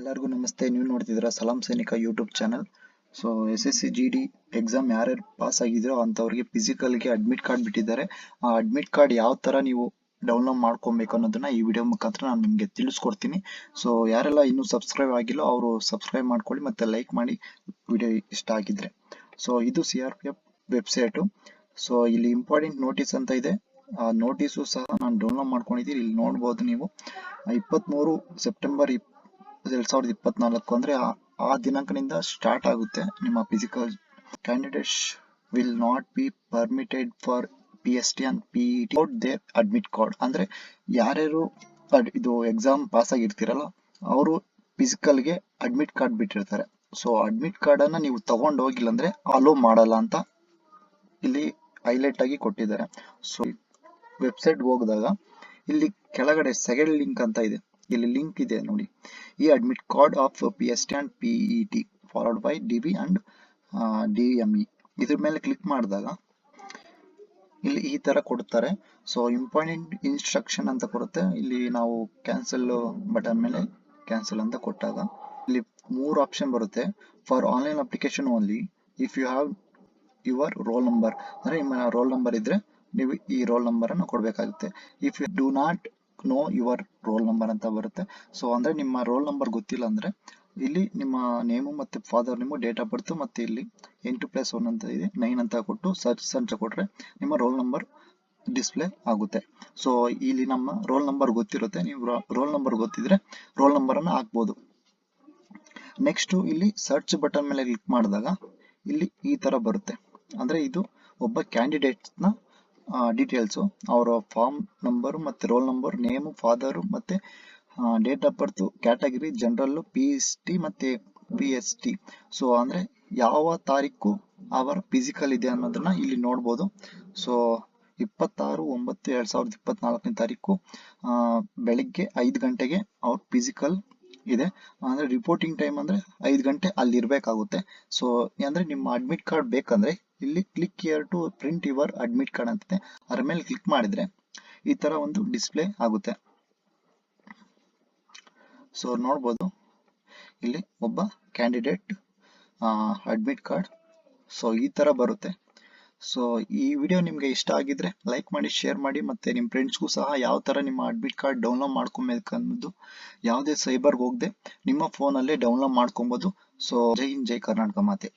ಎಲ್ಲರಿಗೂ ನಮಸ್ತೆ. ನೀವು ನೋಡ್ತಿದ್ದೀರಾ ಸಲಾಂ ಸೈನಿಕ YouTube channel. So SSC GD exam ಯಾರ್ಯಾರು ಪಾಸ್ ಆಗಿದ್ರೋ ಅಂಥವ್ರಿಗೆ ಫಿಸಿಕಲ್ಗೆ ಅಡ್ಮಿಟ್ ಕಾರ್ಡ್ ಬಿಟ್ಟಿದ್ದಾರೆ. ಆ ಅಡ್ಮಿಟ್ ಕಾರ್ಡ್ ಯಾವ ಥರ ನೀವು ಡೌನ್ಲೋಡ್ ಮಾಡ್ಕೊಬೇಕು ಅನ್ನೋದನ್ನ ಈ ವಿಡಿಯೋ ಮುಖಾಂತರ ನಾನು ನಿಮಗೆ ತಿಳಿಸ್ಕೊಡ್ತೀನಿ. ಸೊ ಯಾರೆಲ್ಲ ಇನ್ನೂ ಸಬ್ಸ್ಕ್ರೈಬ್ ಆಗಿಲ್ಲೋ ಅವರು ಸಬ್ಸ್ಕ್ರೈಬ್ ಮಾಡ್ಕೊಳ್ಳಿ ಮತ್ತು ಲೈಕ್ ಮಾಡಿ ವಿಡಿಯೋ ಇಷ್ಟ ಆಗಿದ್ರೆ. ಸೊ ಇದು CRPF ವೆಬ್ಸೈಟು. ಸೊ ಇಲ್ಲಿ ಇಂಪಾರ್ಟೆಂಟ್ ನೋಟಿಸ್ ಅಂತ ಇದೆ. ಆ ನೋಟಿಸು ಸಹ ನಾನು ಡೌನ್ಲೋಡ್ ಮಾಡ್ಕೊಂಡಿದ್ದೀನಿ. ಇಲ್ಲಿ ನೋಡ್ಬೋದು ನೀವು 23 ಸೆಪ್ಟೆಂಬರ್ 2024 ಅಂದ್ರೆ ಆ ದಿನಾಂಕದಿಂದ ಸ್ಟಾರ್ಟ್ ಆಗುತ್ತೆ ನಿಮ್ಮ physical. Candidates will not be permitted for PST and PET out their admit card. ಅಂದ್ರೆ ಯಾರ್ಯಾರು ಇದು ಎಕ್ಸಾಮ್ ಪಾಸ್ ಆಗಿರ್ತೀರಲ್ಲ ಅವರು ಫಿಸಿಕಲ್ಗೆ ಅಡ್ಮಿಟ್ ಕಾರ್ಡ್ ಬಿಟ್ಟಿರ್ತಾರೆ. ಸೊ ಅಡ್ಮಿಟ್ ಕಾರ್ಡ್ ಅನ್ನ ನೀವು ತಗೊಂಡು ಹೋಗಿಲ್ಲ ಅಂದ್ರೆ ಅಲೋ ಮಾಡಲ್ಲ ಅಂತ ಇಲ್ಲಿ ಹೈಲೈಟ್ ಆಗಿ ಕೊಟ್ಟಿದ್ದಾರೆ. ಸೊ ವೆಬ್ಸೈಟ್ ಹೋಗಿದಾಗ ಇಲ್ಲಿ ಕೆಳಗಡೆ ಸೆಕೆಂಡ್ ಲಿಂಕ್ ಅಂತ ಇದೆ. ಇಲ್ಲಿ ಲಿಂಕ್ ಇದೆ ನೋಡಿ, ಈ admit card of PST and PET followed by DB and DME. ಇದ್ರ ಮೇಲೆ ಕ್ಲಿಕ್ ಮಾಡಿದಾಗ ಇಲ್ಲಿ ಈ ತರ ಕೊಡ್ತಾರೆ. ಸೊ ಇಂಪಾರ್ಟೆಂಟ್ ಇನ್ಸ್ಟ್ರಕ್ಷನ್ ಅಂತ ಕೊಡುತ್ತೆ. ಇಲ್ಲಿ ನಾವು ಕ್ಯಾನ್ಸಲ್ ಬಟನ್ ಮೇಲೆ ಕ್ಯಾನ್ಸಲ್ ಅಂತ ಕೊಟ್ಟಾಗ ಇಲ್ಲಿ 3 ಆಪ್ಷನ್ ಬರುತ್ತೆ. For online application only if you have your roll number, ಅಂದ್ರೆ ನಿಮ್ಮ ರೋಲ್ ನಂಬರ್ ಇದ್ರೆ ನೀವು ಈ ರೋಲ್ ನಂಬರ್ ಅನ್ನು ಕೊಡಬೇಕಾಗುತ್ತೆ. If you do not know your roll number ಅಂತ ಬರುತ್ತೆ. ಸೊ ಅಂದ್ರೆ ನಿಮ್ಮ ರೋಲ್ ನಂಬರ್ ಗೊತ್ತಿಲ್ಲ ಅಂದ್ರೆ ಇಲ್ಲಿ ನಿಮ್ಮ ನೇಮು ಮತ್ತೆ father name, date of birth ಮತ್ತೆ ಇಲ್ಲಿ 8+1 ಅಂತ ಇದೆ 9 ಅಂತ ಕೊಟ್ಟು ಸರ್ಚ್ ಕೊಟ್ರೆ ನಿಮ್ಮ ರೋಲ್ ನಂಬರ್ ಡಿಸ್ಪ್ಲೇ ಆಗುತ್ತೆ. ಸೊ ಇಲ್ಲಿ ನಮ್ಮ ರೋಲ್ ನಂಬರ್ ಗೊತ್ತಿರುತ್ತೆ. ನೀವು ರೋಲ್ ನಂಬರ್ ಗೊತ್ತಿದ್ರೆ ರೋಲ್ ನಂಬರ್ ಅನ್ನ ಹಾಕ್ಬೋದು. ನೆಕ್ಸ್ಟ್ ಇಲ್ಲಿ ಸರ್ಚ್ ಬಟನ್ ಮೇಲೆ ಕ್ಲಿಕ್ ಮಾಡಿದಾಗ ಇಲ್ಲಿ ಈ ತರ ಬರುತ್ತೆ. ಅಂದ್ರೆ ಇದು ಒಬ್ಬ ಕ್ಯಾಂಡಿಡೇಟ್ ನ ಡೀಟೇಲ್ಸ್, ಅವರ ಫಾರ್ಮ್ ನಂಬರ್ ಮತ್ತೆ ರೋಲ್ ನಂಬರ್, ನೇಮು, ಫಾದರ್ ಮತ್ತೆ date of birth, category general, PST ಮತ್ತೆ PST. ಸೊ ಅಂದ್ರೆ ಯಾವ ತಾರೀಕು ಅವರ ಫಿಸಿಕಲ್ ಇದೆ ಅನ್ನೋದನ್ನ ಇಲ್ಲಿ ನೋಡ್ಬೋದು. ಸೊ 26/9/2024 ತಾರೀಕು ಬೆಳಿಗ್ಗೆ 5 ಗಂಟೆಗೆ ಅವ್ರ ಫಿಸಿಕಲ್ ಇದೆ. ಅಂದ್ರೆ ರಿಪೋರ್ಟಿಂಗ್ ಟೈಮ್ ಅಂದ್ರೆ 5 ಗಂಟೆ ಅಲ್ಲಿ ಇರ್ಬೇಕಾಗುತ್ತೆ. ಸೊ ಅಂದ್ರೆ ನಿಮ್ಮ ಅಡ್ಮಿಟ್ ಕಾರ್ಡ್ ಬೇಕಂದ್ರೆ ಇಲ್ಲಿ click here to print your admit card ಅಂತಿದೆ. ಅದರ ಮೇಲೆ ಕ್ಲಿಕ್ ಮಾಡಿದ್ರೆ ಈ ತರ ಒಂದು ಡಿಸ್ಪ್ಲೇ ಆಗುತ್ತೆ. ಸೊ ನೋಡ್ಬೋದು ಇಲ್ಲಿ ಒಬ್ಬ ಕ್ಯಾಂಡಿಡೇಟ್ ಅಡ್ಮಿಟ್ ಕಾರ್ಡ್. ಸೊ ಈ ತರ ಬರುತ್ತೆ. ಸೊ ಈ ವಿಡಿಯೋ ನಿಮ್ಗೆ ಇಷ್ಟ ಆಗಿದ್ರೆ ಲೈಕ್ ಮಾಡಿ, ಶೇರ್ ಮಾಡಿ, ಮತ್ತೆ ನಿಮ್ಮ ಫ್ರೆಂಡ್ಸ್ಗೂ ಸಹ ಯಾವ ತರ ನಿಮ್ಮ ಅಡ್ಮಿಟ್ ಕಾರ್ಡ್ ಡೌನ್ಲೋಡ್ ಮಾಡ್ಕೊಬೇಕನ್ನೋದು ಯಾವುದೇ ಸೈಬರ್ಗೆ ಹೋಗದೆ ನಿಮ್ಮ ಫೋನಲ್ಲೇ ಡೌನ್ಲೋಡ್ ಮಾಡ್ಕೊಬೋದು. ಸೊ ಜೈ ಹಿಂದ್, ಜೈ ಕರ್ನಾಟಕ ಮಾತೆ.